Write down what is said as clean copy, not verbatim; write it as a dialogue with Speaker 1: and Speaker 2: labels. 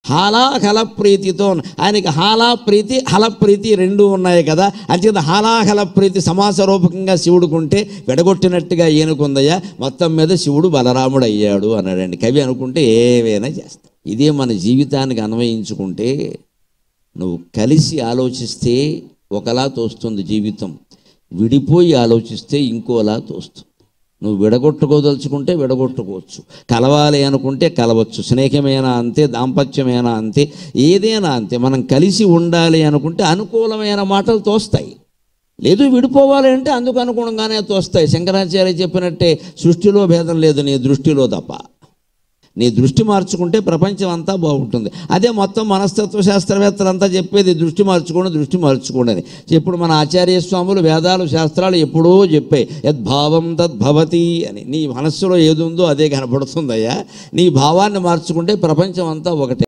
Speaker 1: హాలాహల ప్రీతితో. ఆయనకి హాలా ప్రీతి హల ప్రీతి రెండు ఉన్నాయి కదా, అంచేత హాలాహల ప్రీతి సమాస రూపకంగా శివుడుకుంటే విడగొట్టినట్టుగా ఈయనకుందయ్యా, మొత్తం మీద శివుడు బలరాముడు అయ్యాడు అన్నాడండి కవి. అనుకుంటే ఏవైనా చేస్తాం. ఇదే మన జీవితానికి అన్వయించుకుంటే, నువ్వు కలిసి ఆలోచిస్తే ఒకలా తోస్తుంది జీవితం, విడిపోయి ఆలోచిస్తే ఇంకోలా తోస్తుంది. నువ్వు విడగొట్టుకోదలుచుకుంటే విడగొట్టుకోవచ్చు, కలవాలి అనుకుంటే కలవచ్చు. స్నేహమైనా అంతే, దాంపత్యమైనా అంతే, ఏదైనా అంతే. మనం కలిసి ఉండాలి అనుకుంటే అనుకూలమైన మాటలు తోస్తాయి, లేదు విడిపోవాలి అంటే అందుకు అనుగుణంగానే తోస్తాయి. శంకరాచార్య చెప్పినట్టే సృష్టిలో భేదం లేదు, నీ దృష్టిలో తప్ప. నీ దృష్టి మార్చుకుంటే ప్రపంచం అంతా బాగుంటుంది. అదే మొత్తం మనస్తత్వ శాస్త్రవేత్తలంతా చెప్పేది దృష్టి మార్చుకోండి అని. ఇప్పుడు మన ఆచార్య స్వాములు వేదాలు శాస్త్రాలు ఎప్పుడో చెప్పాయి, యద్భావం తద్భవతి అని. నీ మనస్సులో ఏది ఉందో అదే కనపడుతుందయ్యా. నీ భావాన్ని మార్చుకుంటే ప్రపంచం అంతా ఒకటే.